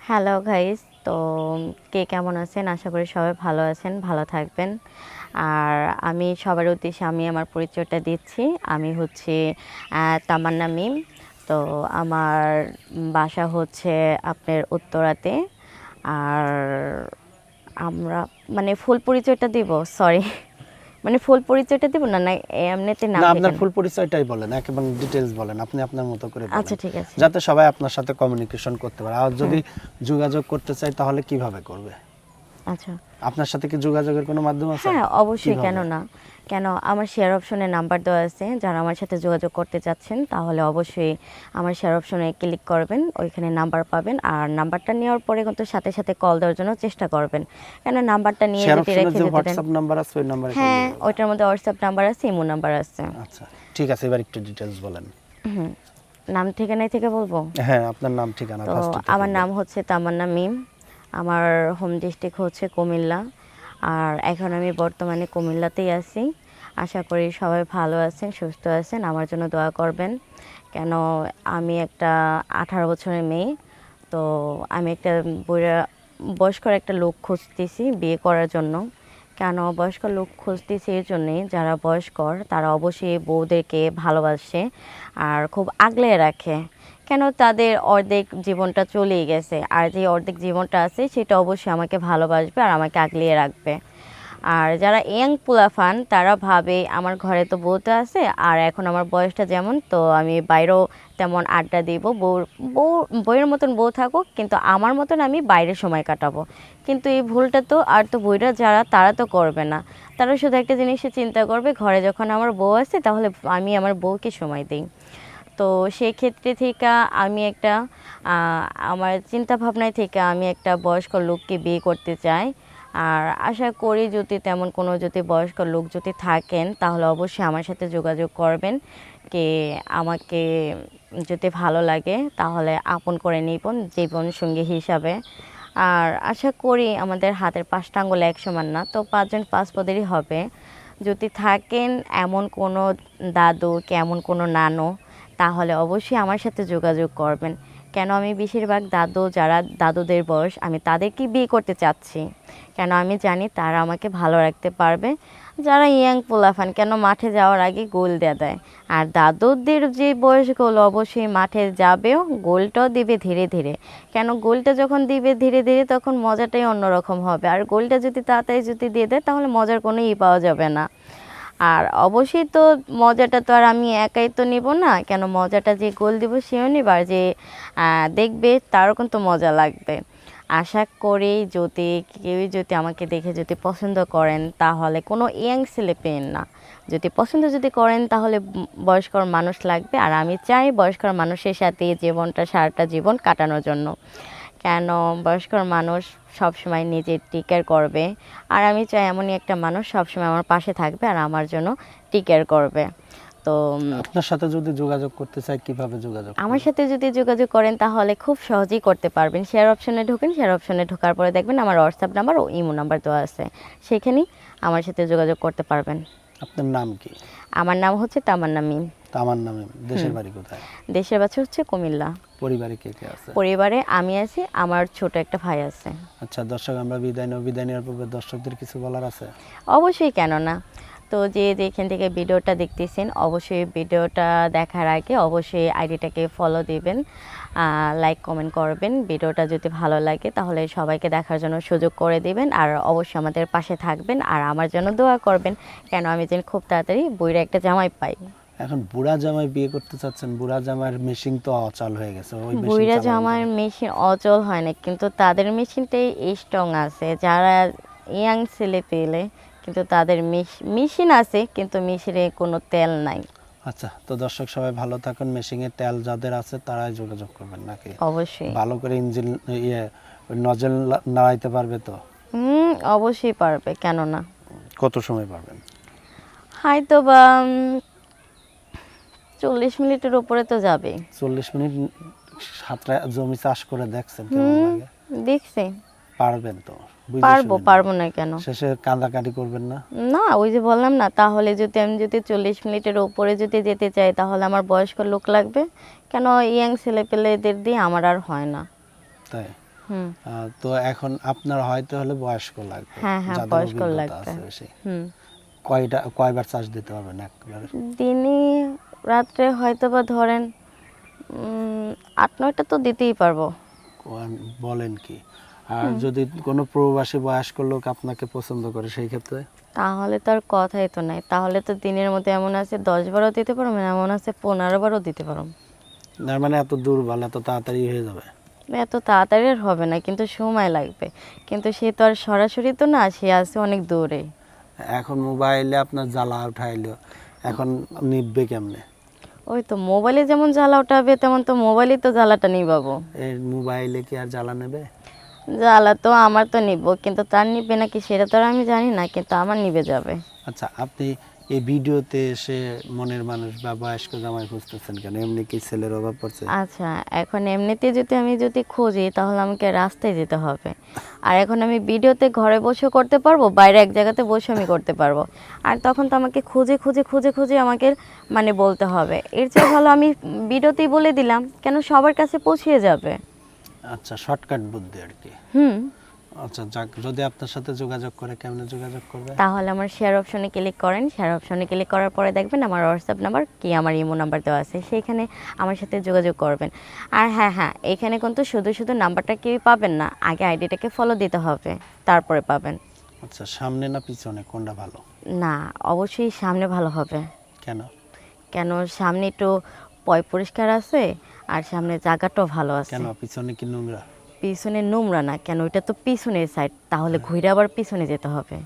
Hello guys, তো কে কেমন আছেন? আশা করি সবাই ভালো আছেন, ভালো থাকবেন। আর আমি সবার উদ্দেশ্যে আমি আমার পরিচয়টা দিচ্ছি। আমি হচ্ছে তামান্না মিম। তো আমার বাসা হচ্ছে আপনার উত্তরাতে। আর আমরা মানে ফুল পরিচয়টা দিব, সরি, মানে ফুল পরিচয়টা দিব না, না এমনিতে নাম না, আপনার ঠিকানা? ফুল পরিচয়টাই বলেন, একেবারে ডিটেইলস বলেন, আপনি আপনার মতো করে আচ্ছা, বলেন, ঠিক আছে। যাতে সবাই আপনার সাথে কমিউনিকেশন করতে পারে। আর যদি যোগাযোগ করতে চাই তাহলে কিভাবে করবে? আচ্ছা, আপনার সাথে কি যোগাযোগের কোনো মাধ্যম আছে? হ্যাঁ, অবশ্যই, কেন কিভাবে? না? কেন, আমার শেয়ার অপশনে নাম্বার দেওয়া আছে। যারা আমার সাথে যোগাযোগ করতে চাচ্ছেন তাহলে অবশ্যই আমার শেয়ার অপশনে ক্লিক করবেন, ওইখানে নাম্বার পাবেন। আর নাম্বারটা নেওয়ার পরে কিন্তু সাথে সাথে কল দেওয়ার জন্য চেষ্টা করবেন, কেন নাম্বারটা নিয়ে শেয়ার যদি অপশনে রেখে যে যেতে দেন। হোয়াটসঅ্যাপ নাম্বার আছে ওই নম্বরে কল হ্যাঁ, দিতে হবে। ওইটার মধ্যে হোয়াটসঅ্যাপ নাম্বার আছে, ইমো নাম্বার আছে। আচ্ছা, ঠিক আছে, এবার একটু ডিটেইলস বলেন। নাম ঠিকানায় থেকে বলবো? হ্যাঁ, আপনার নাম ঠিকানা তো ফার্স্ট থেকে আমার নাম বলেন। হচ্ছে তামান্না মিম। আমার হোম ডিস্ট্রিক্ট হচ্ছে কুমিল্লা। আর এখন আমি বর্তমানে কুমিল্লাতেই আছি। আশা করি সবাই ভালো আছেন, সুস্থ আছেন, আমার জন্য দোয়া করবেন। কেন, আমি একটা 18 বছরের মেয়ে। তো আমি একটা বুড়া বয়স্কর একটা লোক খুঁজতেছি বিয়ে করার জন্য। কেন বয়স্ক লোক খুঁজতেছি এর জন্যে, যারা বয়স্কর তারা অবশ্যই বউদেরকে ভালোবাসে আর খুব আগলে রাখে। কেন, তাদের অর্ধেক জীবনটা চলেই গেছে, আর যে অর্ধেক জীবনটা আছে সেটা অবশ্যই আমাকে ভালোবাসবে আর আমাকে আগলিয়ে রাখবে। আর যারা ইয়াং পোলাফান তারা ভাবে আমার ঘরে তো বউটা আছে, আর এখন আমার বয়সটা যেমন, তো আমি বাইরেও তেমন আড্ডা দিব, বউ বইয়ের মতন বউ থাকুক, কিন্তু আমার মতন আমি বাইরে সময় কাটাবো। কিন্তু এই ভুলটা তো আর তো বইরা যারা তারা তো করবে না। তারা শুধু একটা জিনিসে চিন্তা করবে, ঘরে যখন আমার বউ আছে তাহলে আমি আমার বউকে সময় দিই। তো সেই ক্ষেত্রে থেকে আমি একটা আমার চিন্তা ভাবনায় থেকে আমি একটা বয়স্ক লোককে বিয়ে করতে চাই। আর আশা করি যদি তেমন কোনো যদি বয়স্ক লোক যদি থাকেন তাহলে অবশ্যই আমার সাথে যোগাযোগ করবেন, কে আমাকে যদি ভালো লাগে তাহলে আপন করে নিবেন জীবন সঙ্গী হিসাবে। আর আশা করি আমাদের হাতের 5টা আঙ্গুল এক সমান না, তো 5 জন 5 পদেরই হবে। যদি থাকেন এমন কোনো দাদু কি এমন কোনো নানু, তাহলে অবশ্যই আমার সাথে যোগাযোগ করবেন। কেন, আমি বেশিরভাগ দাদু, যারা দাদুদের বয়স, আমি তাদেরকেই বিয়ে করতে চাচ্ছি। কেন, আমি জানি তারা আমাকে ভালো রাখতে পারবে। যারা ইয়াং পোলাফান কেন মাঠে যাওয়ার আগে গোল দিয়ে দেয়, আর দাদুদের যে বয়সগুলো অবশ্যই মাঠে যাবেও, গোলটাও দিবে ধীরে ধীরে। কেন, গোলটা যখন দিবে ধীরে ধীরে তখন মজাটাই অন্যরকম হবে, আর গোলটা যদি তাড়াতাড়ি যদি দিয়ে দেয় তাহলে মজার কোনো পাওয়া যাবে না। আর অবশ্যই তো মজাটা তো আর আমি একাই তো নিব না, কেন মজাটা যে গোল দিব সেও নিব, আর যে দেখবে তারও কিন্তু মজা লাগবে। আশা করি যদি কেউই যদি আমাকে দেখে যদি পছন্দ করেন তাহলে কোনো ইয়াং ছেলে পেন না, যদি পছন্দ যদি করেন তাহলে বয়স্কর মানুষ লাগবে। আর আমি চাই বয়স্কর মানুষের সাথে জীবনটা সারাটা জীবন কাটানোর জন্য। কেন, বয়স্কর মানুষ সবসময় নিজের টেক কেয়ার করবে, আর আমি চাই এমনই একটা মানুষ সবসময় আমার পাশে থাকবে আর আমার জন্য টেক কেয়ার করবে। তো আপনার সাথে যদি যোগাযোগ করতে চাই কিভাবে যোগাযোগ আমার করব? সাথে যদি যোগাযোগ করেন তাহলে খুব সহজেই করতে পারবেন। শেয়ার অপশনে ঢোকেন, শেয়ার অপশনে ঢোকার পরে দেখবেন আমার হোয়াটসঅ্যাপ নাম্বার ও ইমো নাম্বার দেওয়া আছে, সেখানেই আমার সাথে যোগাযোগ করতে পারবেন। আপনার নাম কি? আমার নাম হচ্ছে তামান্না মিম। আমার নামে। দেশের বাড়ি কোথায়? দেশের বাড়ি হচ্ছে কুমিল্লা। পরিবারে কে কে আছে? পরিবারে আমি আছি, আমার ছোট একটা ভাই আছে। আচ্ছা, দর্শক, আমরা বিদায় নেব। বিদায় নেওয়ার পূর্বে দর্শকদের কিছু বলার আছে? অবশ্যই, কেন না। তো যে যেখান থেকে ভিডিওটা দেখতেছেন অবশ্যই ভিডিওটা দেখার আগে অবশ্যই আইডিটাকে ফলো দিবেন, লাইক কমেন্ট করবেন। ভিডিওটা যদি ভালো লাগে তাহলে সবাইকে দেখার জন্য সুযোগ করে দিবেন, আর অবশ্যই আমাদের পাশে থাকবেন আর আমার জন্য দোয়া করবেন, কেন আমি যেন খুব তাড়াতাড়ি বইরা একটা জামাই পাই। এখন বুড়া জামাই বিয়ে করতে চাচ্ছেন, বুড়া জামাইয়ের মেশিন তো অচল হয়ে গেছে, ওই মেশিন বইরা চালাবেন জামার কেমন? মেশিন অচল হয় না, কিন্তু তাদের মেশিনটাই স্ট্রং আছে। যারা ইয়াং ছেলে পেলে কিন্তু তাদের মেশিন আছে কিন্তু মেশিনে কোনো তেল নাই। আচ্ছা, তো দর্শক সবাই ভালো থাকুন। মেশিনে তেল যাদের আছে তারাই যোগাযোগ করবেন নাকি? অবশ্যই। ভালো করে ইঞ্জিন ওই নজল নাড়াইতে পারবে তো? অবশ্যই পারবে, কেন না। কত সময় পারবেন? হয়তো বা 40 মিনিটের উপরে তো যাবে। 40 মিনিট? সাতটা জমি চাষ করে দেখছেন কেমন লাগে? দেখছি। পারবেন তো? বুঝে পারবো, শুনে পারবো না কেন। শেষে কাঁদাকাটি করবেন না? না, ওই যে বললাম না, তাহলে যদি আমি যদি 40 মিনিটের উপরে যদি যেতে চাই তাহলে আমার বয়স্ক লোক লাগবে। কেন, ইয়াং ছেলে পেলেদের দিয়ে আমার আর হয় না। তাই? হুম। তো এখন আপনার হয়তো হলে বয়স্ক লাগবে, হ্যাঁ, হ্যাঁ, যাদের বয়স্ক অভিজ্ঞতা লাগবে। আছে বেশি। হুম। কয়বার চার্জ দিতে পারবেন একবার? দিনে রাত্রে হয়তো বা ধরেন 8-9টা তো দিতেই পারবো। বলেন কি? আর যদি কোনো প্রবাসী বয়স্ক লোক আপনাকে পছন্দ করে সেই ক্ষেত্রে? তাহলে তো আর কথাই তো নাই। তাহলে তো দিনের মধ্যে এমন আছে 10 বারও দিতে পারবো, এমন আছে 15 বারও দিতে পারবো। না মানে এত দুর্বল, এত তাড়াতাড়ি হয়ে যাবে? এত তাড়াতাড়ি আর হবে না, কিন্তু সময় লাগবে। কিন্তু সে তো আর সরাসরি তো না, সে আছে অনেক দূরে। এখন মোবাইলে আপনার জ্বালা উঠাইলো, এখন নিববে কেমনে? ওই তো মোবাইলে যেমন জ্বালা ওঠাবে তেমন তো মোবাইলেই তো জ্বালাটা নিবাবো। এই মোবাইলে কি আর জ্বালা নেবে? জ্বালা তো আমার তো নিব, কিন্তু তার নিবে নাকি সেটা তো আর আমি জানি না, কিন্তু আমার নিবে যাবে। আচ্ছা, আপনি এই ভিডিওতে এসে মনের মানুষ বা বয়স্ক জামাই খুঁজতেছেন কেন? এমনি কি ছেলের অভাব পড়ছে? আচ্ছা, এখন এমনিতে যদি খুঁজি তাহলে আমাকে রাস্তায় যেতে হবে। আর এখন আমি ভিডিওতে ঘরে বসেও করতে পারবো, বাইরে এক জায়গাতে বসে আমি করতে পারবো। আর তখন তো আমাকে খুঁজে খুঁজে খুঁজে খুঁজে আমাকে মানে বলতে হবে। এর চেয়ে ভালো আমি ভিডিওতেই বলে দিলাম, কেন সবার কাছে পৌঁছিয়ে যাবে। আচ্ছা, শর্টকাট বুদ্ধি আর কি। হুম। আচ্ছা যাক, যদি আপনার সাথে যোগাযোগ করে কেমনে যোগাযোগ করবে? তাহলে আমার শেয়ার অপশনে ক্লিক করেন। শেয়ার অপশনে ক্লিক করার পরে দেখবেন আমার হোয়াটসঅ্যাপ নাম্বার কি আমার ইমো নাম্বার দেওয়া আছে, সেইখানে আমার সাথে যোগাযোগ করবেন। আর হ্যাঁ হ্যাঁ, এখানে কিন্তু শুধু শুধু নাম্বারটা কেউই পাবেন না, আগে আইডিটাকে ফলো দিতে হবে, তারপরে পাবেন। আচ্ছা, সামনে না পিছনে কোনটা ভালো? না, অবশ্যই সামনে ভালো হবে। কেন? কেন, সামনে একটু পরিষ্কার আছে, আর সামনে জায়গাটাও ভালো আছে। কেন পিছনে কি নোংরা? পিছনে নোংরা না, কেন ওইটা তো পিছনের সাইড, তাহলে ঘুরে আবার পিছনে যেতে হবে।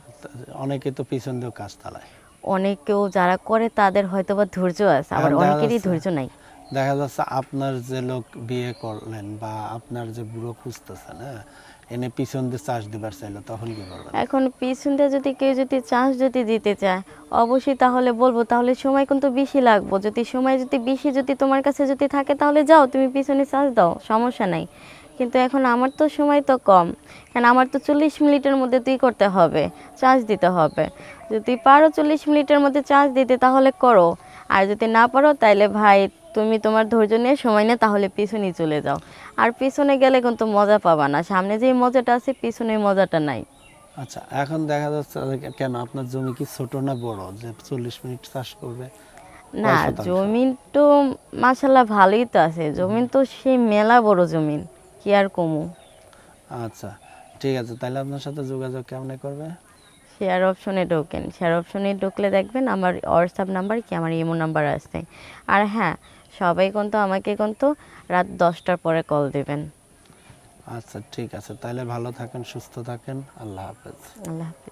অনেকে তো পিছন দিয়েও কাজ চালায়। অনেকেও যারা করে তাদের হয়তো বা ধৈর্য আছে, আবার এখন দেখা অনেকেরই যাচ্ছে- ধৈর্য নাই। দেখা যাচ্ছে আপনার যে লোক বিয়ে করলেন বা আপনার যে বুড়ো খুঁজতেছেন, হ্যাঁ, এনে পিছন দিয়ে চাষ দিবার চাইলো, তখন কি করবেন? এখন পিছন দিয়ে যদি কেউ চান্স দিতে চায়, অবশ্যই তাহলে বলবো, তাহলে সময় কিন্তু বেশি লাগবো। সময় বেশি তোমার কাছে থাকে, তাহলে যাও তুমি পিছনে চান্স দাও, সমস্যা নাই। কিন্তু এখন আমার তো সময় তো কম, কারণ আমার তো 40 মিনিটের মধ্যে করতে হবে, চান্স দিতে হবে। যদি পারো 40 মিনিটের মধ্যে চান্স দিতে তাহলে করো, আর যদি না পারো তাইলে ভাই তুমি তোমার ধৈর্য নিয়ে সময় নিয়ে তাহলে পিছনেই চলে যাও। আর পিছনে গেলে কিন্তু মজা পাবা না, সামনে যেই মজাটা আছে পিছনে মজাটা নাই। আচ্ছা, এখন দেখা যাচ্ছে কেন আপনার জমি কি ছোট না বড় যে 40 মিনিট চাষ করবে? না, কয় শতাংশ? জমিন তো মাশাল্লাহ ভালোই তো আছে, জমিন তো সেই মেলা বড় জমিন, কি আর কমু। আচ্ছা ঠিক আছে, তাহলে আপনার সাথে যোগাযোগ কেমনে করবে? শেয়ার অপশনে ঢোকেন, শেয়ার অপশনে ঢুকলে দেখবেন আমার হোয়াটসঅ্যাপ নাম্বার কি আমার ইমো নাম্বার আছে। আর হ্যাঁ, সবাই কিন্তু আমাকে কিন্তু রাত 10টার পরে কল দিবেন। আচ্ছা ঠিক আছে, তাহলে ভালো থাকেন, সুস্থ থাকেন, আল্লাহ হাফেজ। আল্লাহ হাফিজ।